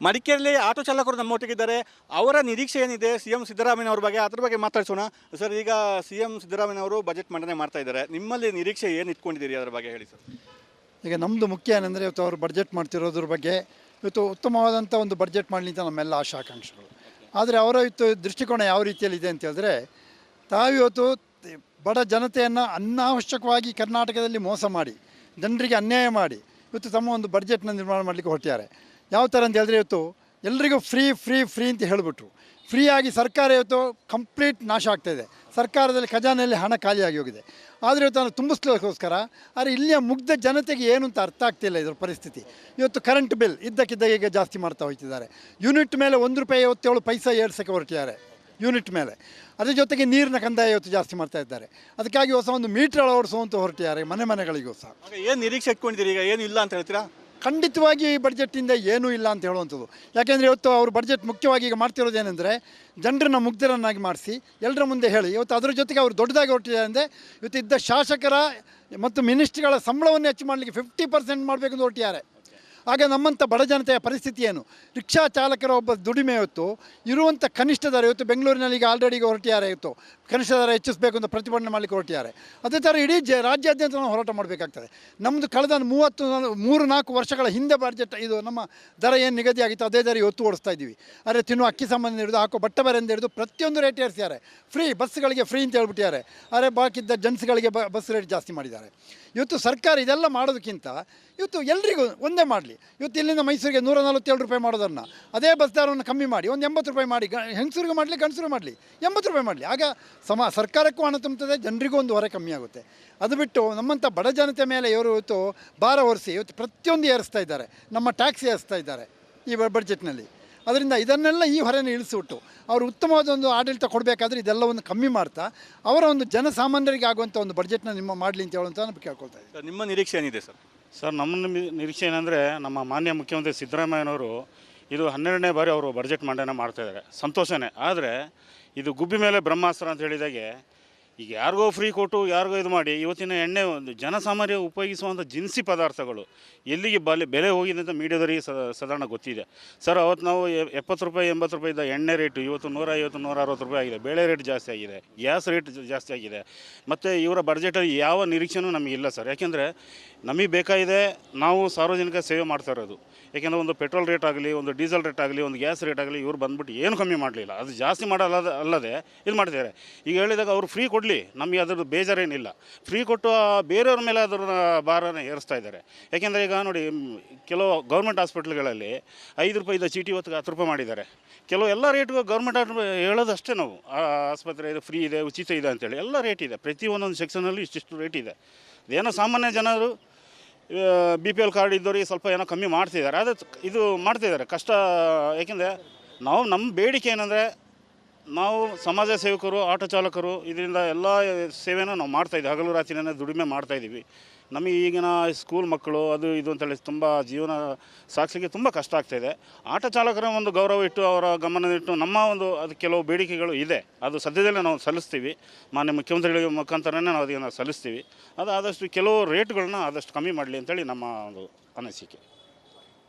ಮಡಿಕೇರಿಯಲ್ಲಿ ಆಟೋ ಚಾಲಕರು ನಮ್ಮೊಟ್ಟಿಗಿದ್ದಾರೆ. ಅವರ ನಿರೀಕ್ಷೆ ಏನಿದೆ ಸಿಎಂ ಸಿದ್ದರಾಮಯ್ಯ ಅವರ ಬಗ್ಗೆ, ಅದ್ರ ಬಗ್ಗೆ ಮಾತಾಡ್ಸೋಣ. ಸರ್, ಈಗ ಸಿಎಂ ಸಿದ್ದರಾಮಯ್ಯ ಅವರು ಬಜೆಟ್ ಮಂಡನೆ ಮಾಡ್ತಾ ಇದ್ದಾರೆ. ನಿಮ್ಮಲ್ಲಿ ನಿರೀಕ್ಷೆ ಏನು ಇಟ್ಕೊಂಡಿದ್ದೀರಿ, ಅದರ ಬಗ್ಗೆ ಹೇಳಿ ಸರ್. ಈಗ ನಮ್ಮದು ಮುಖ್ಯ ಏನಂದರೆ ಇವತ್ತು ಅವರು ಬಡ್ಜೆಟ್ ಮಾಡ್ತಿರೋದ್ರ ಬಗ್ಗೆ ಇವತ್ತು ಉತ್ತಮವಾದಂಥ ಒಂದು ಬಡ್ಜೆಟ್ ಮಾಡಲಿ ಅಂತ ನಮ್ಮೆಲ್ಲ ಆಶಾಕಾಂಕ್ಷೆಗಳು. ಆದರೆ ಅವರ ಇವತ್ತು ದೃಷ್ಟಿಕೋನ ಯಾವ ರೀತಿಯಲ್ಲಿದೆ ಅಂತ ಹೇಳಿದ್ರೆ, ತಾವಿವತ್ತು ಬಡ ಜನತೆಯನ್ನು ಅನಾವಶ್ಯಕವಾಗಿ ಕರ್ನಾಟಕದಲ್ಲಿ ಮೋಸ ಮಾಡಿ, ಜನರಿಗೆ ಅನ್ಯಾಯ ಮಾಡಿ ಇವತ್ತು ತಮ್ಮ ಒಂದು ಬಡ್ಜೆಟ್ನ ನಿರ್ಮಾಣ ಮಾಡಲಿಕ್ಕೆ ಹೊರಟಿದ್ದಾರೆ. ಯಾವ ಥರ ಅಂತ ಹೇಳಿದ್ರೆ, ಇವತ್ತು ಎಲ್ರಿಗೂ ಫ್ರೀ ಫ್ರೀ ಫ್ರೀ ಅಂತ ಹೇಳಿಬಿಟ್ರು. ಫ್ರೀಯಾಗಿ ಸರ್ಕಾರ ಇವತ್ತು ಕಂಪ್ಲೀಟ್ ನಾಶ ಆಗ್ತಾಯಿದೆ. ಸರ್ಕಾರದಲ್ಲಿ ಖಜಾನೆಯಲ್ಲಿ ಹಣ ಖಾಲಿಯಾಗಿ ಹೋಗಿದೆ. ಆದರೆ ಇವತ್ತು ನಾನು ತುಂಬಿಸ್ಲಿಕ್ಕೋಸ್ಕರ ಆದರೆ ಇಲ್ಲಿಯ ಮುಗ್ಧ ಜನತೆಗೆ ಏನು ಅಂತ ಅರ್ಥ ಆಗ್ತಿಲ್ಲ ಇದರ ಪರಿಸ್ಥಿತಿ. ಇವತ್ತು ಕರೆಂಟ್ ಬಿಲ್ ಇದ್ದಕ್ಕಿದ್ದಾಗ ಈಗ ಜಾಸ್ತಿ ಮಾಡ್ತಾ ಹೋಗ್ತಿದ್ದಾರೆ. ಯೂನಿಟ್ ಮೇಲೆ ₹1.57 ಏರ್ಸಕ್ಕೆ ಹೊರಟಿದ್ದಾರೆ ಯೂನಿಟ್ ಮೇಲೆ. ಅದ್ರ ಜೊತೆಗೆ ನೀರಿನ ಕಂದಾಯ ಇವತ್ತು ಜಾಸ್ತಿ ಮಾಡ್ತಾ ಇದ್ದಾರೆ. ಅದಕ್ಕಾಗಿ ಹೊಸ ಒಂದು ಮೀಟರ್ ಅಳವಡಿಸುವಂತ ಹೊರಟಿದ್ದಾರೆ ಮನೆಗಳಿಗೂ ಸಹ. ಏನು ನಿರೀಕ್ಷೆ ಇಟ್ಕೊಂಡಿದ್ದೀರಿ, ಈಗ ಏನು ಇಲ್ಲ ಅಂತ ಹೇಳ್ತೀರಾ? ಖಂಡಿತವಾಗಿ ಈ ಬಡ್ಜೆಟ್ಟಿಂದ ಏನೂ ಇಲ್ಲ ಅಂತ ಹೇಳುವಂಥದ್ದು. ಯಾಕೆಂದರೆ ಇವತ್ತು ಅವರು ಬಡ್ಜೆಟ್ ಮುಖ್ಯವಾಗಿ ಈಗ ಮಾಡ್ತಿರೋದೇನೆಂದರೆ, ಜನರನ್ನ ಮುಗ್ಧರನ್ನಾಗಿ ಮಾಡಿಸಿ ಎಲ್ಲರ ಮುಂದೆ ಹೇಳಿ ಇವತ್ತು ಅದರ ಜೊತೆಗೆ ಅವರು ದೊಡ್ಡದಾಗಿ ಹೊರಟಿದ್ದಾರೆ. ಅಂದರೆ ಇವತ್ತು ಇದ್ದ ಶಾಸಕರ ಮತ್ತು ಮಿನಿಸ್ಟ್ರಿಗಳ ಸಂಬಳವನ್ನು ಹೆಚ್ಚು ಮಾಡಲಿಕ್ಕೆ 50% ಮಾಡಬೇಕೆಂದು ಹೊರಟಿದ್ದಾರೆ. ಆಗ ನಮ್ಮಂಥ ಬಡ ಜನತೆಯ ಪರಿಸ್ಥಿತಿ ಏನು? ರಿಕ್ಷಾ ಚಾಲಕರ ಒಬ್ಬ ದುಡಿಮೆ ಇವತ್ತು ಇರುವಂಥ ಕನಿಷ್ಠ ದರ ಇವತ್ತು ಬೆಂಗಳೂರಿನಲ್ಲಿ ಈಗ ಆಲ್ರೆಡಿ ಹೊರಟಿದ್ದಾರೆ. ಇವತ್ತು ಕನಿಷ್ಠ ದರ ಹೆಚ್ಚಿಸಬೇಕು ಅಂತ ಪ್ರತಿಭಟನೆ ಮಾಡಲಿಕ್ಕೆ ಹೊರಟಿದ್ದಾರೆ. ಅದೇ ಥರ ಇಡೀ ರಾಜ್ಯಾದ್ಯಂತ ನಾವು ಹೋರಾಟ ಮಾಡಬೇಕಾಗ್ತದೆ. ನಮ್ಮದು ಕಳೆದ 3-4 ವರ್ಷಗಳ ಹಿಂದೆ ಬಡ್ಜೆಟ್ ಇದು ನಮ್ಮ ದರ ಏನು ನಿಗದಿಯಾಗಿತ್ತು ಅದೇ ದರ ಇವತ್ತು ಓಡಿಸ್ತಾ ಇದ್ದೀವಿ. ಆದರೆ ತಿನ್ನುವ ಅಕ್ಕಿ ಸಾಮಾನು ಹಿಡಿದು ಹಾಕೋ ಬಟ್ಟೆ ಬರೆಯಿಂದ ಹಿಡಿದು ಪ್ರತಿಯೊಂದು ರೇಟ್ ಏರಿಸಿದ್ದಾರೆ. ಫ್ರೀ ಬಸ್ಗಳಿಗೆ ಫ್ರೀ ಅಂತ ಹೇಳ್ಬಿಟ್ಟಿದ್ದಾರೆ. ಆದರೆ ಬಾಕಿದ್ದ ಜೆಂಟ್ಸ್ಗಳಿಗೆ ಬಸ್ ರೇಟ್ ಜಾಸ್ತಿ ಮಾಡಿದ್ದಾರೆ. ಇವತ್ತು ಸರ್ಕಾರ ಇದೆಲ್ಲ ಮಾಡೋದಕ್ಕಿಂತ ಇವತ್ತು ಎಲ್ರಿಗೂ ಒಂದೇ ಮಾಡಲಿ. ಇವತ್ತು ಇಲ್ಲಿಂದ ಮೈಸೂರಿಗೆ ₹147 ಮಾಡೋದನ್ನು ಅದೇ ಬಸ್ ದರವನ್ನು ಕಮ್ಮಿ ಮಾಡಿ ಒಂದು ₹80 ಮಾಡಿ, ಹೆಂಗಸರಿಗೆ ಮಾಡಲಿ ಗಂಡಸರು ಮಾಡಲಿ ₹80 ಮಾಡಲಿ. ಆಗ ಸರ್ಕಾರಕ್ಕೂ ಹಣ ತುಂಬುತ್ತದೆ, ಜನರಿಗೂ ಒಂದು ಹೊರೆ ಕಮ್ಮಿ ಆಗುತ್ತೆ. ಅದು ಬಿಟ್ಟು ನಮ್ಮಂಥ ಬಡ ಜನತೆ ಮೇಲೆ ಇವರು ಇವತ್ತು ಭಾರ ಹೊರಿಸಿ ಇವತ್ತು ಪ್ರತಿಯೊಂದು ಏರಿಸ್ತಾ ಇದ್ದಾರೆ. ನಮ್ಮ ಟ್ಯಾಕ್ಸ್ ಏರಿಸ್ತಾ ಇದ್ದಾರೆ ಈ ಬಡ್ಜೆಟ್ನಲ್ಲಿ. ಅದರಿಂದ ಇದನ್ನೆಲ್ಲ ಈ ಹೊರೆಯನ್ನು ಇಳಿಸಿಬಿಟ್ಟು ಅವರು ಉತ್ತಮವಾದ ಒಂದು ಆಡಳಿತ ಕೊಡಬೇಕಾದ್ರೆ ಇದೆಲ್ಲವನ್ನು ಕಮ್ಮಿ ಮಾಡ್ತಾ ಅವರ ಒಂದು ಜನಸಾಮಾನ್ಯರಿಗೆ ಆಗುವಂಥ ಒಂದು ಬಡ್ಜೆಟ್ನ ಮಾಡಲಿ ಅಂತ ಹೇಳುವಂಥ ನಾನು ಕೇಳ್ಕೊಳ್ತಾ ಇದ್ದೀನಿ. ನಿಮ್ಮ ನಿರೀಕ್ಷೆ ಏನಿದೆ ಸರ್? ಸರ್, ನಮ್ಮ ನಿರೀಕ್ಷೆ ಏನಂದರೆ, ನಮ್ಮ ಮಾನ್ಯ ಮುಖ್ಯಮಂತ್ರಿ ಸಿದ್ದರಾಮಯ್ಯನವರು ಇದು 12ನೇ ಬಾರಿ ಅವರು ಬಡ್ಜೆಟ್ ಮಂಡನೆ ಮಾಡ್ತಾಯಿದ್ದಾರೆ. ಸಂತೋಷನೇ. ಆದರೆ ಇದು ಗುಬ್ಬಿ ಮೇಲೆ ಬ್ರಹ್ಮಾಸ್ತ್ರ ಅಂತ ಹೇಳಿದಾಗೆ ಈಗ ಯಾರಿಗೋ ಫ್ರೀ ಕೊಟ್ಟು ಯಾರಿಗೋ ಇದು ಮಾಡಿ ಇವತ್ತಿನ ಎಣ್ಣೆ ಒಂದು ಜನಸಾಮಾನ್ಯ ಉಪಯೋಗಿಸುವಂಥ ದಿನಸಿ ಪದಾರ್ಥಗಳು ಎಲ್ಲಿಗೆ ಬೆಲೆ ಹೋಗಿದೆ ಅಂತ ಮೀಡಿಯಾದವರಿಗೆ ಸಾಧಾರಣ ಗೊತ್ತಿದೆ. ಸರ್, ಅವತ್ತು ನಾವು ₹70 ₹80 ಇದ್ದ ಎಣ್ಣೆ ರೇಟು ಇವತ್ತು ₹150 ₹160 ಆಗಿದೆ. ಬೇಳೆ ರೇಟ್ ಜಾಸ್ತಿ ಆಗಿದೆ, ಗ್ಯಾಸ್ ರೇಟ್ ಜಾಸ್ತಿ ಆಗಿದೆ. ಮತ್ತು ಇವರ ಬಡ್ಜೆಟಲ್ಲಿ ಯಾವ ನಿರೀಕ್ಷೆನೂ ನಮಗಿಲ್ಲ ಸರ್. ಯಾಕೆಂದರೆ ನಮಗೆ ಬೇಕಾಗಿದೆ, ನಾವು ಸಾರ್ವಜನಿಕ ಸೇವೆ ಮಾಡ್ತಾ ಇರೋದು. ಯಾಕೆಂದರೆ ಒಂದು ಪೆಟ್ರೋಲ್ ರೇಟ್ ಆಗಲಿ, ಒಂದು ಡೀಸೆಲ್ ರೇಟ್ ಆಗಲಿ, ಒಂದು ಗ್ಯಾಸ್ ರೇಟ್ ಆಗಲಿ ಇವ್ರು ಬಂದ್ಬಿಟ್ಟು ಏನು ಕಮ್ಮಿ ಮಾಡಲಿಲ್ಲ. ಅದು ಜಾಸ್ತಿ ಅಲ್ಲದೆ ಇದು ಮಾಡ್ತಿದ್ದಾರೆ. ಈಗ ಹೇಳಿದಾಗ ಅವರು ಫ್ರೀ ಕೊಡಲಿ, ನಮಗೆ ಅದ್ರದ್ದು ಬೇಜಾರೇನಿಲ್ಲ. ಫ್ರೀ ಕೊಟ್ಟು ಬೇರೆಯವ್ರ ಮೇಲೆ ಅದರ ಭಾರನ ಏರಿಸ್ತಾ ಇದ್ದಾರೆ. ಯಾಕೆಂದರೆ ಈಗ ನೋಡಿ, ಕೆಲವು ಗೌರ್ಮೆಂಟ್ ಹಾಸ್ಪಿಟ್ಲ್ಗಳಲ್ಲಿ ₹5 ಇದ್ದ ಚೀಟಿ ಇವತ್ತು ₹10 ಮಾಡಿದ್ದಾರೆ. ಕೆಲವು ಎಲ್ಲ ರೇಟ್ಗೂ ಗೌರ್ಮೆಂಟ್ ಹೇಳೋದಷ್ಟೇ ನಾವು ಆಸ್ಪತ್ರೆ ಇದು ಫ್ರೀ ಇದೆ, ಉಚಿತ ಇದೆ ಅಂತೇಳಿ ಎಲ್ಲ ರೇಟ್ ಇದೆ. ಪ್ರತಿಯೊಂದೊಂದು ಸೆಕ್ಷನಲ್ಲಿ ಇಷ್ಟಿಷ್ಟು ರೇಟ್ ಇದೆ. ಏನೋ ಸಾಮಾನ್ಯ ಜನರು BPL ಕಾರ್ಡ್ ಇದ್ದವರಿಗೆ ಸ್ವಲ್ಪ ಏನೋ ಕಮ್ಮಿ ಮಾಡ್ತಿದ್ದಾರೆ. ಅದು ಇದು ಮಾಡ್ತಿದ್ದಾರೆ ಕಷ್ಟ. ಏಕೆಂದರೆ ನಮ್ಮ ಬೇಡಿಕೆ ಏನಂದರೆ, ನಾವು ಸಮಾಜ ಸೇವಕರು, ಆಟೋ ಚಾಲಕರು, ಇದರಿಂದ ಎಲ್ಲ ಸೇವೆನೂ ನಾವು ಮಾಡ್ತಾಯಿದ್ದೀವಿ. ಹಗಲು ರಾತ್ರಿನೇ ದುಡಿಮೆ ಮಾಡ್ತಾಯಿದ್ದೀವಿ. ನಮಗೆ ಈಗಿನ ಸ್ಕೂಲ್ ಮಕ್ಕಳು ಅದು ಇದು ಅಂತೇಳಿ ತುಂಬ ಜೀವನ ಸಾಗಿಸಲಿಕ್ಕೆ ತುಂಬ ಕಷ್ಟ ಆಗ್ತಾಯಿದೆ. ಆಟೋ ಚಾಲಕರ ಒಂದು ಗೌರವ ಇಟ್ಟು ಅವರ ಗಮನ ಇಟ್ಟು ನಮ್ಮ ಒಂದು ಅದು ಕೆಲವು ಬೇಡಿಕೆಗಳು ಇದೆ. ಅದು ಸದ್ಯದಲ್ಲೇ ನಾವು ಸಲ್ಲಿಸ್ತೀವಿ. ಮಾನ್ಯ ಮುಖ್ಯಮಂತ್ರಿಗಳ ಮುಖಾಂತರನೇ ನಾವು ಅದನ್ನು ಸಲ್ಲಿಸ್ತೀವಿ. ಅದು ಆದಷ್ಟು ಕೆಲವು ರೇಟ್ಗಳನ್ನ ಆದಷ್ಟು ಕಮ್ಮಿ ಮಾಡಲಿ ಅಂತೇಳಿ ನಮ್ಮ ಒಂದು ಅನಿಸಿಕೆ.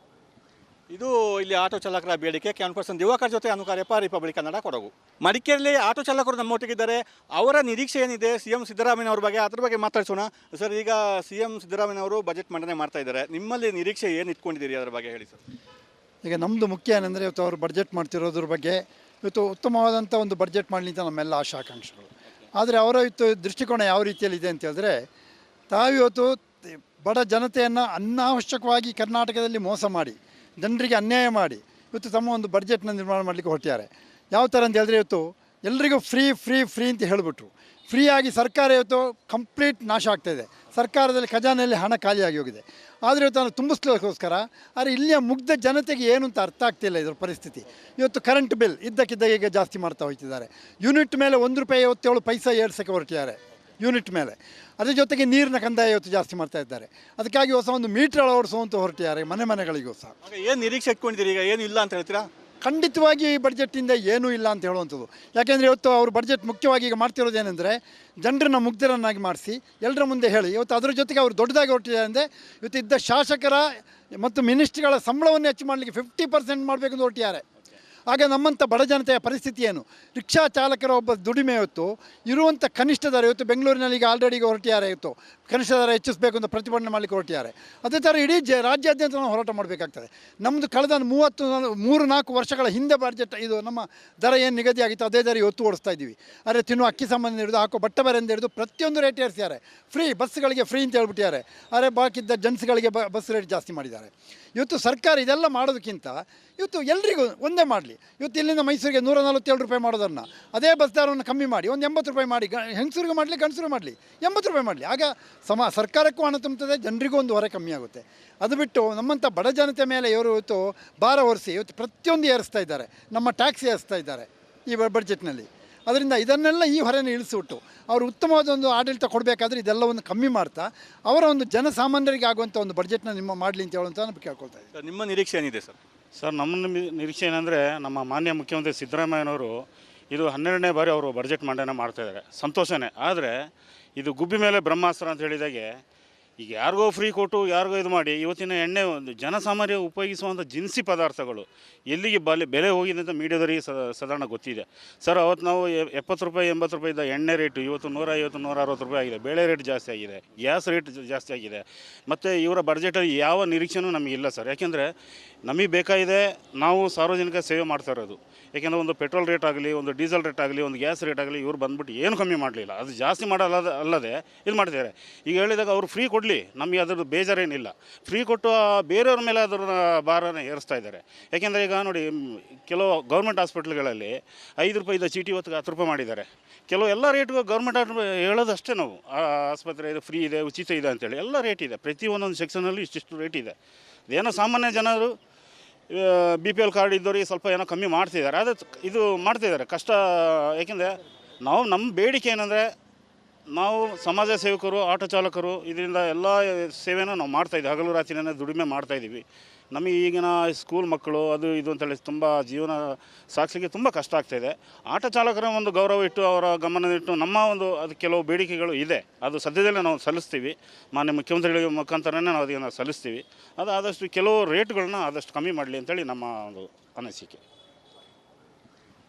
ಇದು ಇಲ್ಲಿ ಆಟೋ ಚಾಲಕರ ಬೇಡಿಕೆ. ಕ್ಯಾನ್ಪರ್ಸನ್ ದಿವಾಕರ್ ಜೊತೆ ಅನುಕಾರ್ಯಪ್ಪ, ರಿಪಬ್ಲಿಕ್ ಕನ್ನಡ, ಕೊಡಗು. ಮಡಿಕೇರಿಯಲ್ಲಿ ಆಟೋ ಚಾಲಕರು ನಮ್ಮೊಟ್ಟಿಗಿದ್ದಾರೆ. ಅವರ ನಿರೀಕ್ಷೆ ಏನಿದೆ ಸಿಎಂ ಸಿದ್ದರಾಮಯ್ಯ ಅವರ ಬಗ್ಗೆ, ಅದ್ರ ಬಗ್ಗೆ ಮಾತಾಡ್ಸೋಣ. ಸರ್, ಈಗ ಸಿಎಂ ಸಿದ್ದರಾಮಯ್ಯ ಅವರು ಬಜೆಟ್ ಮಂಡನೆ ಮಾಡ್ತಾ ಇದ್ದಾರೆ. ನಿಮ್ಮಲ್ಲಿ ನಿರೀಕ್ಷೆ ಏನು ಇಟ್ಕೊಂಡಿದ್ದೀರಿ, ಅದರ ಬಗ್ಗೆ ಹೇಳಿ ಸರ್. ಈಗ ನಮ್ಮದು ಮುಖ್ಯ ಏನಂದರೆ ಇವತ್ತು ಅವರು ಬಡ್ಜೆಟ್ ಮಾಡ್ತಿರೋದ್ರ ಬಗ್ಗೆ ಇವತ್ತು ಉತ್ತಮವಾದಂಥ ಒಂದು ಬಡ್ಜೆಟ್ ಮಾಡಲಿ ಅಂತ ನಮ್ಮೆಲ್ಲ ಆಶಾಕಾಂಕ್ಷೆಗಳು. ಆದರೆ ಅವರ ಇವತ್ತು ದೃಷ್ಟಿಕೋನ ಯಾವ ರೀತಿಯಲ್ಲಿದೆ ಅಂತ ಹೇಳಿದ್ರೆ, ತಾವಿವತ್ತು ಬಡ ಜನತೆಯನ್ನು ಅನಾವಶ್ಯಕವಾಗಿ ಕರ್ನಾಟಕದಲ್ಲಿ ಮೋಸ ಮಾಡಿ, ಜನರಿಗೆ ಅನ್ಯಾಯ ಮಾಡಿ ಇವತ್ತು ತಮ್ಮ ಒಂದು ಬಡ್ಜೆಟ್ನ ನಿರ್ಮಾಣ ಮಾಡಲಿಕ್ಕೆ ಹೊರಟಿದ್ದಾರೆ. ಯಾವ ಥರ ಅಂತ ಹೇಳಿದ್ರೆ, ಇವತ್ತು ಎಲ್ರಿಗೂ ಫ್ರೀ ಫ್ರೀ ಫ್ರೀ ಅಂತ ಹೇಳಿಬಿಟ್ರು. ಫ್ರೀಯಾಗಿ ಸರ್ಕಾರ ಇವತ್ತು ಕಂಪ್ಲೀಟ್ ನಾಶ ಆಗ್ತಾಯಿದೆ. ಸರ್ಕಾರದಲ್ಲಿ ಖಜಾನೆಯಲ್ಲಿ ಹಣ ಖಾಲಿಯಾಗಿ ಹೋಗಿದೆ. ಆದರೆ ಇವತ್ತು ನಾನು ತುಂಬಿಸ್ಲಿಕ್ಕೋಸ್ಕರ ಆದರೆ ಇಲ್ಲಿಯ ಮುಗ್ಧ ಜನತೆಗೆ ಏನು ಅಂತ ಅರ್ಥ ಆಗ್ತಿಲ್ಲ ಇದರ ಪರಿಸ್ಥಿತಿ. ಇವತ್ತು ಕರೆಂಟ್ ಬಿಲ್ ಇದ್ದಕ್ಕಿದ್ದಾಗ ಈಗ ಜಾಸ್ತಿ ಮಾಡ್ತಾ ಹೋಗ್ತಿದ್ದಾರೆ. ಯೂನಿಟ್ ಮೇಲೆ ₹1.57 ಏರ್ಸಕ್ಕೆ ಹೊರಟಿದ್ದಾರೆ ಯೂನಿಟ್ ಮೇಲೆ. ಅದ್ರ ಜೊತೆಗೆ ನೀರಿನ ಕಂದಾಯ ಇವತ್ತು ಜಾಸ್ತಿ ಮಾಡ್ತಾ ಇದ್ದಾರೆ. ಅದಕ್ಕಾಗಿ ಹೊಸ ಒಂದು ಮೀಟರ್ ಅಳವಡಿಸುವಂತ ಹೊರಟಿದ್ದಾರೆ ಮನೆಗಳಿಗೂ ಸಹ. ಏನು ನಿರೀಕ್ಷೆ ಇಟ್ಕೊಂಡಿದ್ದೀರಿ, ಈಗ ಏನು ಇಲ್ಲ ಅಂತ ಹೇಳ್ತೀರಾ? ಖಂಡಿತವಾಗಿ ಈ ಬಡ್ಜೆಟ್ಟಿಂದ ಏನೂ ಇಲ್ಲ ಅಂತ ಹೇಳುವಂಥದ್ದು. ಯಾಕೆಂದರೆ ಇವತ್ತು ಅವರು ಬಡ್ಜೆಟ್ ಮುಖ್ಯವಾಗಿ ಈಗ ಮಾಡ್ತಿರೋದೇನೆಂದರೆ ಜನರನ್ನ ಮುಗ್ಧರನ್ನಾಗಿ ಮಾಡಿಸಿ ಎಲ್ಲರ ಮುಂದೆ ಹೇಳಿ ಇವತ್ತು ಅದರ ಜೊತೆಗೆ ಅವರು ದೊಡ್ಡದಾಗಿ ಹೊರಟಿದ್ದಾರೆ ಅಂದರೆ ಇವತ್ತು ಇದ್ದ ಶಾಸಕರ ಮತ್ತು ಮಿನಿಸ್ಟ್ರಿಗಳ ಸಂಬಳವನ್ನು ಹೆಚ್ಚು ಮಾಡಲಿಕ್ಕೆ 50% ಮಾಡಬೇಕು ಅಂತ ಹೊರಟಿದ್ದಾರೆ. ಆಗ ನಮ್ಮಂಥ ಬಡ ಜನತೆಯ ಪರಿಸ್ಥಿತಿ ಏನು? ರಿಕ್ಷಾ ಚಾಲಕರ ಒಬ್ಬ ದುಡಿಮೆ ಇವತ್ತು ಇರುವಂಥ ಕನಿಷ್ಠ ದರ ಇವತ್ತು ಬೆಂಗಳೂರಿನಲ್ಲಿ ಈಗ ಆಲ್ರೆಡಿ ಹೊರಟಿದ್ದಾರೆ. ಇವತ್ತು ಕನಿಷ್ಠ ದರ ಹೆಚ್ಚಿಸಬೇಕು ಅಂತ ಪ್ರತಿಭಟನೆ ಮಾಡಲಿಕ್ಕೆ ಹೊರಟಿದ್ದಾರೆ. ಅದೇ ಥರ ಇಡೀ ರಾಜ್ಯಾದ್ಯಂತ ನಾವು ಹೋರಾಟ ಮಾಡಬೇಕಾಗ್ತದೆ. ನಮ್ಮದು ಕಳೆದ 3-4 ವರ್ಷಗಳ ಹಿಂದೆ ಬಡ್ಜೆಟ್ ಇದು ನಮ್ಮ ದರ ಏನು ನಿಗದಿಯಾಗಿತ್ತು ಅದೇ ದರ ಇವತ್ತು ಓಡಿಸ್ತಾ ಇದ್ದೀವಿ. ಆದರೆ ತಿನ್ನುವ ಅಕ್ಕಿ ಸಂಬಂಧ ಹಿಡಿದು ಹಾಕೋ ಬಟ್ಟೆ ಬರೆಯಿಂದ ಹಿಡಿದು ಪ್ರತಿಯೊಂದು ರೇಟ್ ಏರಿಸಿದ್ದಾರೆ. ಫ್ರೀ ಬಸ್ಗಳಿಗೆ ಫ್ರೀ ಅಂತ ಹೇಳ್ಬಿಟ್ಟಿದ್ದಾರೆ. ಆದರೆ ಬಾಕಿದ್ದ ಜೆಂಟ್ಸ್ಗಳಿಗೆ ಬಸ್ ರೇಟ್ ಜಾಸ್ತಿ ಮಾಡಿದ್ದಾರೆ. ಇವತ್ತು ಸರ್ಕಾರ ಇದೆಲ್ಲ ಮಾಡೋದಕ್ಕಿಂತ ಇವತ್ತು ಎಲ್ರಿಗೂ ಒಂದೇ ಮಾಡಲಿ. ಇವತ್ತು ಇಲ್ಲಿಂದ ಮೈಸೂರಿಗೆ 147 ರೂಪಾಯಿ ಮಾಡೋದನ್ನು ಅದೇ ಬಸ್ ದರವನ್ನು ಕಮ್ಮಿ ಮಾಡಿ ಒಂದು 80 ರೂಪಾಯಿ ಮಾಡಿ, ಹೆಂಗಸರಿಗೆ ಮಾಡಲಿ ಗಂಡಸರು ಮಾಡಲಿ 80 ರೂಪಾಯಿ ಮಾಡಲಿ. ಆಗ ಸರ್ಕಾರಕ್ಕೂ ಹಣ ತುಂಬುತ್ತದೆ, ಜನರಿಗೂ ಒಂದು ಹೊರೆ ಕಮ್ಮಿ ಆಗುತ್ತೆ. ಅದು ಬಿಟ್ಟು ನಮ್ಮಂಥ ಬಡ ಜನತೆ ಮೇಲೆ ಇವರು ಇವತ್ತು ಭಾರ ಹೊರಿಸಿ ಇವತ್ತು ಪ್ರತಿಯೊಂದು ಏರಿಸ್ತಾ ಇದ್ದಾರೆ. ನಮ್ಮ ಟ್ಯಾಕ್ಸ್ ಏರಿಸ್ತಾ ಇದ್ದಾರೆ ಈ ಬಡ್ಜೆಟ್ನಲ್ಲಿ. ಅದರಿಂದ ಇದನ್ನೆಲ್ಲ ಈ ಹೊರೆನ ಇಳಿಸಿಬಿಟ್ಟು ಅವರು ಉತ್ತಮವಾದ ಒಂದು ಆಡಳಿತ ಕೊಡಬೇಕಾದ್ರೆ ಇದೆಲ್ಲವನ್ನು ಕಮ್ಮಿ ಮಾಡ್ತಾ ಅವರ ಒಂದು ಜನಸಾಮಾನ್ಯರಿಗೆ ಆಗುವಂಥ ಒಂದು ಬಡ್ಜೆಟ್ನ ನಿಮ್ಮ ಮಾಡಲಿ ಅಂತ ಹೇಳುವಂಥ ನಾನು ಕೇಳ್ಕೊಳ್ತಾ ಇದ್ದೀನಿ. ನಿಮ್ಮ ನಿರೀಕ್ಷೆ ಏನಿದೆ ಸರ್? ಸರ್, ನಮ್ಮ ನಿರೀಕ್ಷೆ ಏನಂದರೆ ನಮ್ಮ ಮಾನ್ಯ ಮುಖ್ಯಮಂತ್ರಿ ಸಿದ್ದರಾಮಯ್ಯನವರು ಇದು 12ನೇ ಬಾರಿ ಅವರು ಬಡ್ಜೆಟ್ ಮಂಡನೆ ಮಾಡ್ತಾಯಿದ್ದಾರೆ. ಸಂತೋಷನೇ. ಆದರೆ ಇದು ಗುಬ್ಬಿ ಮೇಲೆ ಬ್ರಹ್ಮಾಸ್ತ್ರ ಅಂತ ಹೇಳಿದಾಗೆ ಈಗ ಯಾರಿಗೋ ಫ್ರೀ ಕೊಟ್ಟು ಯಾರಿಗೋ ಇದು ಮಾಡಿ ಇವತ್ತಿನ ಎಣ್ಣೆ ಒಂದು ಜನಸಾಮಾನ್ಯ ಉಪಯೋಗಿಸುವಂಥ ದಿನಸಿ ಪದಾರ್ಥಗಳು ಎಲ್ಲಿಗೆ ಬೆಲೆ ಹೋಗಿದೆ ಅಂತ ಮೀಡಿಯಾದವರಿಗೆ ಸಾಧಾರಣ ಗೊತ್ತಿದೆ. ಸರ್, ಅವತ್ತು ನಾವು 70 ರೂಪಾಯಿ 80 ರೂಪಾಯಿ ಇದ್ದ ಎಣ್ಣೆ ರೇಟು ಇವತ್ತು 150-160 ರೂಪಾಯಿ ಆಗಿದೆ. ಬೇಳೆ ರೇಟ್ ಜಾಸ್ತಿ ಆಗಿದೆ, ಗ್ಯಾಸ್ ರೇಟ್ ಜಾಸ್ತಿ ಆಗಿದೆ. ಮತ್ತು ಇವರ ಬಡ್ಜೆಟಲ್ಲಿ ಯಾವ ನಿರೀಕ್ಷೆನೂ ನಮಗಿಲ್ಲ ಸರ್. ಯಾಕೆಂದರೆ ನಮಗೆ ಬೇಕಾಗಿದೆ ನಾವು ಸಾರ್ವಜನಿಕ ಸೇವೆ ಮಾಡ್ತಾ ಇರೋದು. ಏಕೆಂದರೆ ಒಂದು ಪೆಟ್ರೋಲ್ ರೇಟ್ ಆಗಲಿ, ಒಂದು ಡೀಸೆಲ್ ರೇಟ್ ಆಗಲಿ, ಒಂದು ಗ್ಯಾಸ್ ರೇಟ್ ಆಗಲಿ ಇವ್ರು ಬಂದ್ಬಿಟ್ಟು ಏನು ಕಮ್ಮಿ ಮಾಡಲಿಲ್ಲ. ಅದು ಜಾಸ್ತಿ ಅಲ್ಲದೆ ಇದು ಮಾಡ್ತಿದ್ದಾರೆ. ಈಗ ಹೇಳಿದಾಗ ಅವರು ಫ್ರೀ ಕೊಡಲಿ, ನಮಗೆ ಅದ್ರದ್ದು ಬೇಜಾರೇನಿಲ್ಲ. ಫ್ರೀ ಕೊಟ್ಟು ಬೇರೆಯವ್ರ ಮೇಲೆ ಅದರ ಭಾರನ ಏರಿಸ್ತಾ ಇದ್ದಾರೆ. ಯಾಕೆಂದರೆ ಈಗ ನೋಡಿ, ಕೆಲವು ಗೌರ್ಮೆಂಟ್ ಹಾಸ್ಪಿಟ್ಲ್ಗಳಲ್ಲಿ 5 ರೂಪಾಯಿ ಇದ್ದ ಚೀಟಿ ಇವತ್ತು 10 ರೂಪಾಯಿ ಮಾಡಿದ್ದಾರೆ. ಕೆಲವು ಎಲ್ಲ ರೇಟ್ಗೂ ಗೌರ್ಮೆಂಟ್ ಹೇಳೋದಷ್ಟೇ ನಾವು ಆಸ್ಪತ್ರೆ ಇದು ಫ್ರೀ ಇದೆ, ಉಚಿತ ಇದೆ ಅಂತೇಳಿ ಎಲ್ಲ ರೇಟ್ ಇದೆ. ಪ್ರತಿಯೊಂದೊಂದು ಸೆಕ್ಷನಲ್ಲಿ ಇಷ್ಟಿಷ್ಟು ರೇಟ್ ಇದೆ. ಅದೇನೋ ಸಾಮಾನ್ಯ ಜನರು BPL ಕಾರ್ಡ್ ಇದ್ದವರಿಗೆ ಸ್ವಲ್ಪ ಏನೋ ಕಮ್ಮಿ ಮಾಡ್ತಿದ್ದಾರೆ. ಅದು ಇದು ಮಾಡ್ತಿದ್ದಾರೆ ಕಷ್ಟ. ಏಕೆಂದರೆ ನಮ್ಮ ಬೇಡಿಕೆ ಏನಂದರೆ ನಾವು ಸಮಾಜ ಸೇವಕರು, ಆಟೋ ಚಾಲಕರು, ಇದರಿಂದ ಎಲ್ಲ ಸೇವೆನೂ ನಾವು ಮಾಡ್ತಾಯಿದ್ದೀವಿ. ಹಗಲು ರಾತ್ರಿನೇ ದುಡಿಮೆ ಮಾಡ್ತಾಯಿದ್ದೀವಿ. ನಮಗೆ ಈಗಿನ ಸ್ಕೂಲ್ ಮಕ್ಕಳು ಅದು ಇದು ಅಂತೇಳಿ ತುಂಬ ಜೀವನ ಸಾಗಿಸಲಿಕ್ಕೆ ತುಂಬ ಕಷ್ಟ ಆಗ್ತಾಯಿದೆ. ಆಟೋ ಚಾಲಕರ ಒಂದು ಗೌರವ ಇಟ್ಟು ಅವರ ಗಮನ ಇಟ್ಟು ನಮ್ಮ ಒಂದು ಅದು ಕೆಲವು ಬೇಡಿಕೆಗಳು ಇದೆ. ಅದು ಸದ್ಯದಲ್ಲೇ ನಾವು ಸಲ್ಲಿಸ್ತೀವಿ. ಮಾನ್ಯ ಮುಖ್ಯಮಂತ್ರಿಗಳ ಮುಖಾಂತರನೇ ನಾವು ಅದನ್ನು ಸಲ್ಲಿಸ್ತೀವಿ. ಅದು ಆದಷ್ಟು ಕೆಲವು ರೇಟ್ಗಳನ್ನ ಆದಷ್ಟು ಕಮ್ಮಿ ಮಾಡಲಿ ಅಂತೇಳಿ ನಮ್ಮ ಒಂದು ಅನಿಸಿಕೆ.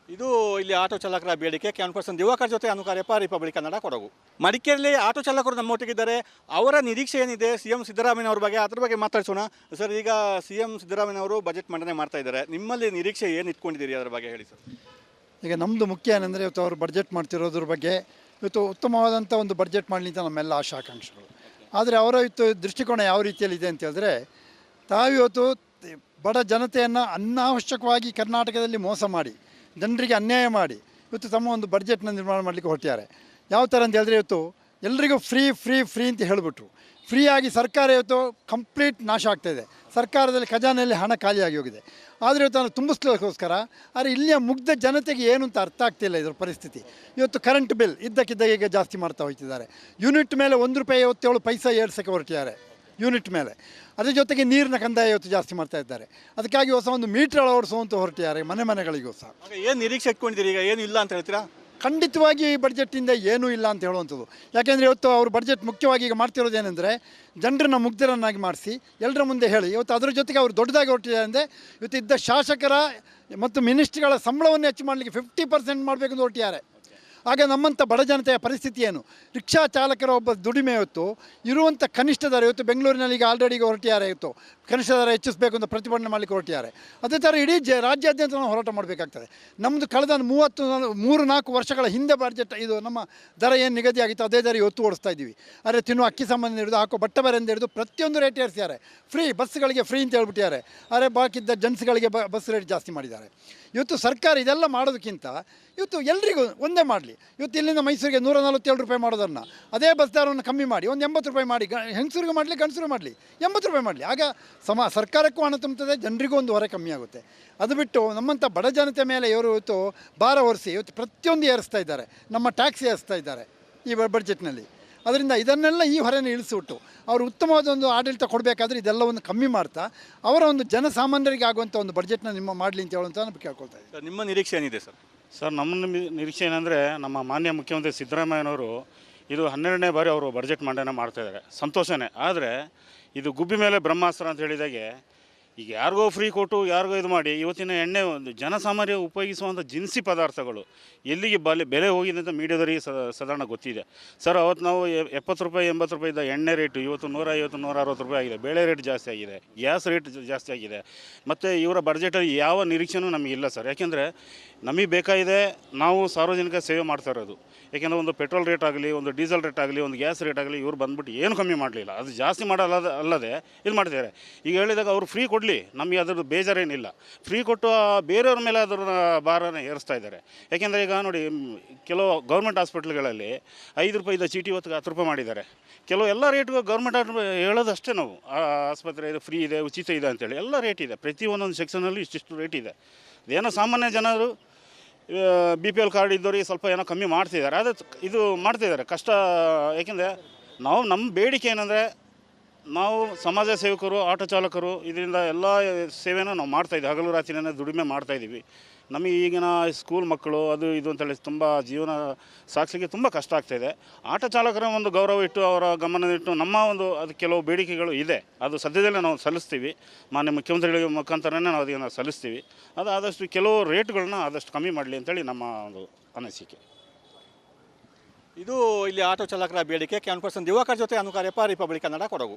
ಇದು ಇಲ್ಲಿ ಆಟೋ ಚಾಲಕರ ಬೇಡಿಕೆ. ಕ್ಯಾನ್ಪರ್ಸನ್ ದಿವಾಕರ್ ಜೊತೆ ಅನುಕಾರ್ಯಪ್ಪ, ರಿಪಬ್ಲಿಕ್ ಕನ್ನಡ, ಕೊಡಗು. ಮಡಿಕೇರಿಯಲ್ಲಿ ಆಟೋ ಚಾಲಕರು ನಮ್ಮೊಟ್ಟಿಗಿದ್ದಾರೆ. ಅವರ ನಿರೀಕ್ಷೆ ಏನಿದೆ CM ಸಿದ್ದರಾಮಯ್ಯನವ್ರ ಬಗ್ಗೆ, ಅದ್ರ ಬಗ್ಗೆ ಮಾತಾಡ್ಸೋಣ. ಸರ್, ಈಗ CM ಸಿದ್ದರಾಮಯ್ಯನವರು ಬಜೆಟ್ ಮಂಡನೆ ಮಾಡ್ತಾ ಇದ್ದಾರೆ. ನಿಮ್ಮಲ್ಲಿ ನಿರೀಕ್ಷೆ ಏನು ಇಟ್ಕೊಂಡಿದ್ದೀರಿ ಅದರ ಬಗ್ಗೆ ಹೇಳಿ ಸರ್. ಈಗ ನಮ್ಮದು ಮುಖ್ಯ ಏನಂದರೆ ಇವತ್ತು ಅವರು ಬಡ್ಜೆಟ್ ಮಾಡ್ತಿರೋದ್ರ ಬಗ್ಗೆ ಇವತ್ತು ಉತ್ತಮವಾದಂಥ ಒಂದು ಬಡ್ಜೆಟ್ ಮಾಡಲಿ ಅಂತ ನಮ್ಮೆಲ್ಲ ಆಶಾಕಾಂಕ್ಷೆಗಳು. ಆದರೆ ಅವರ ಇವತ್ತು ದೃಷ್ಟಿಕೋನ ಯಾವ ರೀತಿಯಲ್ಲಿದೆ ಅಂತ ಹೇಳಿದ್ರೆ, ತಾವಿವತ್ತು ಬಡ ಜನತೆಯನ್ನು ಅನಾವಶ್ಯಕವಾಗಿ ಕರ್ನಾಟಕದಲ್ಲಿ ಮೋಸ ಮಾಡಿ, ಜನರಿಗೆ ಅನ್ಯಾಯ ಮಾಡಿ ಇವತ್ತು ತಮ್ಮ ಒಂದು ಬಡ್ಜೆಟ್ನ ನಿರ್ಮಾಣ ಮಾಡಲಿಕ್ಕೆ ಹೊರಟಿದ್ದಾರೆ. ಯಾವ ಥರ ಅಂತ ಹೇಳಿದ್ರೆ, ಇವತ್ತು ಎಲ್ರಿಗೂ ಫ್ರೀ ಫ್ರೀ ಫ್ರೀ ಅಂತ ಹೇಳಿಬಿಟ್ರು. ಫ್ರೀಯಾಗಿ ಸರ್ಕಾರ ಇವತ್ತು ಕಂಪ್ಲೀಟ್ ನಾಶ ಆಗ್ತಾಯಿದೆ. ಸರ್ಕಾರದಲ್ಲಿ ಖಜಾನೆಯಲ್ಲಿ ಹಣ ಖಾಲಿಯಾಗಿ ಹೋಗಿದೆ. ಆದರೆ ಇವತ್ತು ನಾನು ತುಂಬಿಸ್ಲಿಕ್ಕೋಸ್ಕರ ಆದರೆ ಇಲ್ಲಿಯ ಮುಗ್ಧ ಜನತೆಗೆ ಏನು ಅಂತ ಅರ್ಥ ಆಗ್ತಿಲ್ಲ ಇದರ ಪರಿಸ್ಥಿತಿ. ಇವತ್ತು ಕರೆಂಟ್ ಬಿಲ್ ಇದ್ದಕ್ಕಿದ್ದಾಗ ಈಗ ಜಾಸ್ತಿ ಮಾಡ್ತಾ ಹೋಗ್ತಿದ್ದಾರೆ. ಯೂನಿಟ್ ಮೇಲೆ 1 ರೂಪಾಯಿ 57 ಪೈಸೆ ಏರ್ಸೋಕ್ಕೆ ಹೊರಟಿದ್ದಾರೆ ಯೂನಿಟ್ ಮೇಲೆ. ಅದ್ರ ಜೊತೆಗೆ ನೀರಿನ ಕಂದಾಯ ಇವತ್ತು ಜಾಸ್ತಿ ಮಾಡ್ತಾ ಇದ್ದಾರೆ. ಅದಕ್ಕಾಗಿ ಹೊಸ ಒಂದು ಮೀಟರ್ ಅಳವಡಿಸುವಂತ ಹೊರಟಿದ್ದಾರೆ ಮನೆಗಳಿಗೂ ಸಹ. ಏನು ನಿರೀಕ್ಷೆ ಇಟ್ಕೊಂಡಿದ್ದೀರಿ? ಈಗ ಏನು ಇಲ್ಲ ಅಂತ ಹೇಳ್ತೀರಾ? ಖಂಡಿತವಾಗಿ ಈ ಬಡ್ಜೆಟ್ಟಿಂದ ಏನೂ ಇಲ್ಲ ಅಂತ ಹೇಳುವಂಥದ್ದು. ಯಾಕೆಂದರೆ ಇವತ್ತು ಅವರು ಬಡ್ಜೆಟ್ ಮುಖ್ಯವಾಗಿ ಈಗ ಮಾಡ್ತಿರೋದೇನೆಂದರೆ ಜನರನ್ನ ಮುಗ್ಧರನ್ನಾಗಿ ಮಾಡಿಸಿ ಎಲ್ಲರ ಮುಂದೆ ಹೇಳಿ ಇವತ್ತು ಅದರ ಜೊತೆಗೆ ಅವರು ದೊಡ್ಡದಾಗಿ ಹೊರಟಿದ್ದಾರೆ ಅಂದರೆ ಇವತ್ತು ಇದ್ದ ಶಾಸಕರ ಮತ್ತು ಮಿನಿಸ್ಟ್ರಿಗಳ ಸಂಬಳವನ್ನು ಹೆಚ್ಚು ಮಾಡಲಿಕ್ಕೆ 50% ಮಾಡಬೇಕು ಅಂತ ಹೊರಟಿದ್ದಾರೆ. ಆಗ ನಮ್ಮಂಥ ಬಡ ಜನತೆಯ ಪರಿಸ್ಥಿತಿ ಏನು? ರಿಕ್ಷಾ ಚಾಲಕರ ಒಬ್ಬ ದುಡಿಮೆ ಇವತ್ತು ಇರುವಂಥ ಕನಿಷ್ಠ ದರ ಇವತ್ತು ಬೆಂಗಳೂರಿನಲ್ಲಿ ಈಗ ಆಲ್ರೆಡಿ ಹೊರಟಿದ್ದಾರೆ. ಇವತ್ತು ಕನಿಷ್ಠ ದರ ಹೆಚ್ಚಿಸಬೇಕು ಅಂತ ಪ್ರತಿಭಟನೆ ಮಾಡಲಿಕ್ಕೆ ಹೊರಟಿದ್ದಾರೆ. ಅದೇ ಥರ ಇಡೀ ರಾಜ್ಯಾದ್ಯಂತ ನಾವು ಹೋರಾಟ ಮಾಡಬೇಕಾಗ್ತದೆ. ನಮ್ಮದು ಕಳೆದ 3-4 ವರ್ಷಗಳ ಹಿಂದೆ ಬಡ್ಜೆಟ್ ಇದು ನಮ್ಮ ದರ ಏನು ನಿಗದಿಯಾಗಿತ್ತು ಅದೇ ದರ ಇವತ್ತು ಓಡಿಸ್ತಾ ಇದ್ದೀವಿ. ಆದರೆ ತಿನ್ನುವ ಅಕ್ಕಿ ಸಂಬಂಧ ಹಿಡಿದು ಹಾಕೋ ಬಟ್ಟೆ ಬರೆಯಿಂದ ಹಿಡಿದು ಪ್ರತಿಯೊಂದು ರೇಟ್ ಏರಿಸಿದ್ದಾರೆ. ಫ್ರೀ ಬಸ್ಗಳಿಗೆ ಫ್ರೀ ಅಂತ ಹೇಳ್ಬಿಟ್ಟಿದ್ದಾರೆ. ಆದರೆ ಬಾಕಿದ್ದ ಜೆಂಟ್ಸ್ಗಳಿಗೆ ಬಸ್ ರೇಟ್ ಜಾಸ್ತಿ ಮಾಡಿದ್ದಾರೆ. ಇವತ್ತು ಸರ್ಕಾರ ಇದೆಲ್ಲ ಮಾಡೋದಕ್ಕಿಂತ ಇವತ್ತು ಎಲ್ರಿಗೂ ಒಂದೇ ಮಾಡಲಿ. ಇವತ್ತು ಇಲ್ಲಿಂದ ಮೈಸೂರಿಗೆ 147 ರೂಪಾಯಿ ಮಾಡೋದನ್ನು ಅದೇ ಬಸ್ ದರವನ್ನು ಕಮ್ಮಿ ಮಾಡಿ ಒಂದು 80 ರೂಪಾಯಿ ಮಾಡಿ, ಹೆಂಗಸರಿಗೆ ಮಾಡಲಿ ಗಂಡಸರು ಮಾಡಲಿ 80 ರೂಪಾಯಿ ಮಾಡಲಿ. ಆಗ ಸರ್ಕಾರಕ್ಕೂ ಹಣ ತುಂಬುತ್ತದೆ, ಜನರಿಗೂ ಒಂದು ಹೊರೆ ಕಮ್ಮಿ ಆಗುತ್ತೆ. ಅದು ಬಿಟ್ಟು ನಮ್ಮಂಥ ಬಡ ಜನತೆ ಮೇಲೆ ಇವರು ಇವತ್ತು ಭಾರ ಹೊರಿಸಿ ಇವತ್ತು ಪ್ರತಿಯೊಂದು ಏರಿಸ್ತಾ ಇದ್ದಾರೆ. ನಮ್ಮ ಟ್ಯಾಕ್ಸ್ ಏರಿಸ್ತಾ ಇದ್ದಾರೆ ಈ ಬಡ್ಜೆಟ್ನಲ್ಲಿ. ಅದರಿಂದ ಇದನ್ನೆಲ್ಲ ಈ ಹೊರೆನ ಇಳಿಸಿಬಿಟ್ಟು ಅವರು ಉತ್ತಮವಾದ ಒಂದು ಆಡಳಿತ ಕೊಡಬೇಕಾದ್ರೆ ಇದೆಲ್ಲವನ್ನು ಕಮ್ಮಿ ಮಾಡ್ತಾ ಅವರ ಒಂದು ಜನಸಾಮಾನ್ಯರಿಗೆ ಆಗುವಂಥ ಒಂದು ಬಡ್ಜೆಟ್ನ ನಿಮ್ಮ ಮಾಡಲಿ ಅಂತ ಹೇಳುವಂಥ ನಾನು ಕೇಳ್ಕೊಳ್ತಾ ಇದ್ದೀನಿ. ಸರ್, ನಿಮ್ಮ ನಿರೀಕ್ಷೆ ಏನಿದೆ ಸರ್? ಸರ್, ನಮ್ಮ ನಿರೀಕ್ಷೆ ಏನಂದರೆ ನಮ್ಮ ಮಾನ್ಯ ಮುಖ್ಯಮಂತ್ರಿ ಸಿದ್ದರಾಮಯ್ಯನವರು ಇದು 12ನೇ ಬಾರಿ ಅವರು ಬಡ್ಜೆಟ್ ಮಂಡನೆ ಮಾಡ್ತಾಯಿದ್ದಾರೆ, ಸಂತೋಷನೇ. ಆದರೆ ಇದು ಗುಬ್ಬಿ ಮೇಲೆ ಬ್ರಹ್ಮಾಸ್ತ್ರ ಅಂತ ಹೇಳಿದಾಗೆ ಈಗ ಯಾರಿಗೋ ಫ್ರೀ ಕೊಟ್ಟು ಯಾರಿಗೋ ಇದು ಮಾಡಿ ಇವತ್ತಿನ ಎಣ್ಣೆ ಒಂದು ಜನಸಾಮಾನ್ಯ ಉಪಯೋಗಿಸುವಂಥ ದಿನಸಿ ಪದಾರ್ಥಗಳು ಎಲ್ಲಿಗೆ ಬೆಲೆ ಹೋಗಿದೆ ಅಂತ ಮೀಡಿಯಾದವರಿಗೆ ಸಾಧಾರಣ ಗೊತ್ತಿದೆ. ಸರ್, ಅವತ್ತು ನಾವು 70 ರೂಪಾಯಿ 80 ರೂಪಾಯಿ ಇದ್ದ ಎಣ್ಣೆ ರೇಟು ಇವತ್ತು 150 160 ರೂಪಾಯಿ ಆಗಿದೆ. ಬೇಳೆ ರೇಟ್ ಜಾಸ್ತಿ ಆಗಿದೆ, ಗ್ಯಾಸ್ ರೇಟ್ ಜಾಸ್ತಿ ಆಗಿದೆ. ಮತ್ತು ಇವರ ಬಡ್ಜೆಟಲ್ಲಿ ಯಾವ ನಿರೀಕ್ಷೆನೂ ನಮಗಿಲ್ಲ ಸರ್. ಯಾಕೆಂದರೆ ನಮಗೆ ಬೇಕಾಗಿದೆ, ನಾವು ಸಾರ್ವಜನಿಕ ಸೇವೆ ಮಾಡ್ತಾ ಇರೋದು. ಯಾಕೆಂದರೆ ಒಂದು ಪೆಟ್ರೋಲ್ ರೇಟ್ ಆಗಲಿ, ಒಂದು ಡೀಸೆಲ್ ರೇಟ್ ಆಗಲಿ, ಒಂದು ಗ್ಯಾಸ್ ರೇಟ್ ಆಗಲಿ, ಇವ್ರು ಬಂದ್ಬಿಟ್ಟು ಏನು ಕಮ್ಮಿ ಮಾಡಲಿಲ್ಲ. ಅದು ಜಾಸ್ತಿ ಅಲ್ಲದೆ ಇದು ಮಾಡ್ತಿದ್ದಾರೆ. ಈಗ ಹೇಳಿದಾಗ ಅವರು ಫ್ರೀ ಕೊಡಲಿ, ನಮಗೆ ಅದ್ರದ್ದು ಬೇಜಾರೇನಿಲ್ಲ. ಫ್ರೀ ಕೊಟ್ಟು ಬೇರೆಯವ್ರ ಮೇಲೆ ಅದರ ಭಾರನ ಏರಿಸ್ತಾ ಇದ್ದಾರೆ. ಯಾಕೆಂದರೆ ಈಗ ನೋಡಿ, ಕೆಲವು ಗೌರ್ಮೆಂಟ್ ಹಾಸ್ಪಿಟ್ಲ್ಗಳಲ್ಲಿ 5 ರೂಪಾಯಿದ ಚೀಟಿ ಇವತ್ತು 10 ರೂಪಾಯಿ ಮಾಡಿದ್ದಾರೆ. ಕೆಲವು ಎಲ್ಲ ರೇಟ್ಗೂ ಗೌರ್ಮೆಂಟ್ ಹೇಳೋದಷ್ಟೇ ನಾವು, ಆಸ್ಪತ್ರೆ ಇದು ಫ್ರೀ ಇದೆ, ಉಚಿತ ಇದೆ ಅಂತೇಳಿ ಎಲ್ಲ ರೇಟ್ ಇದೆ. ಪ್ರತಿಯೊಂದೊಂದು ಸೆಕ್ಷನಲ್ಲಿ ಇಷ್ಟಿಷ್ಟು ರೇಟ್ ಇದೆ. ಅದೇನೋ ಸಾಮಾನ್ಯ ಜನರು BPL ಕಾರ್ಡ್ ಇದ್ದವರಿಗೆ ಸ್ವಲ್ಪ ಏನೋ ಕಮ್ಮಿ ಮಾಡ್ತಿದ್ದಾರೆ. ಅದು ಇದು ಮಾಡ್ತಿದ್ದಾರೆ ಕಷ್ಟ. ಏಕೆಂದರೆ ನಮ್ಮ ಬೇಡಿಕೆ ಏನಂದರೆ, ನಾವು ಸಮಾಜ ಸೇವಕರು, ಆಟೋ ಚಾಲಕರು, ಇದರಿಂದ ಎಲ್ಲ ಸೇವೆನೂ ನಾವು ಮಾಡ್ತಾಯಿದ್ದೀವಿ. ಹಗಲು ರಾತ್ರಿನೇ ದುಡಿಮೆ ಮಾಡ್ತಾಯಿದ್ದೀವಿ. ನಮಗೆ ಈಗಿನ ಸ್ಕೂಲ್ ಮಕ್ಕಳು ಅದು ಇದು ಅಂತೇಳಿ ತುಂಬ ಜೀವನ ಸಾಗಿಸಲಿಕ್ಕೆ ತುಂಬ ಕಷ್ಟ ಆಗ್ತಾಯಿದೆ. ಆಟೋ ಚಾಲಕರ ಒಂದು ಗೌರವ ಇಟ್ಟು, ಅವರ ಗಮನ ಇಟ್ಟು ನಮ್ಮ ಒಂದು ಅದು ಕೆಲವು ಬೇಡಿಕೆಗಳು ಇದೆ. ಅದು ಸದ್ಯದಲ್ಲೇ ನಾವು ಸಲ್ಲಿಸ್ತೀವಿ. ಮಾನ್ಯ ಮುಖ್ಯಮಂತ್ರಿಗಳ ಮುಖಾಂತರನೇ ನಾವು ಅದನ್ನು ಸಲ್ಲಿಸ್ತೀವಿ. ಅದು ಆದಷ್ಟು ಕೆಲವು ರೇಟ್ಗಳನ್ನ ಆದಷ್ಟು ಕಮ್ಮಿ ಮಾಡಲಿ ಅಂತೇಳಿ ನಮ್ಮ ಒಂದು ಅನಿಸಿಕೆ. ಇದು ಇಲ್ಲಿ ಆಟೋ ಚಾಲಕರ ಬೇಡಿಕೆ. ಕ್ಯಾನ್ ಪರ್ಸನ್ ದಿವಾಕರ್ ಜೊತೆ ಅನುಕಾರ್ಯಪ್ಪ, ರಿಪಬ್ಲಿಕ್ ಕನ್ನಡ, ಕೊಡಗು.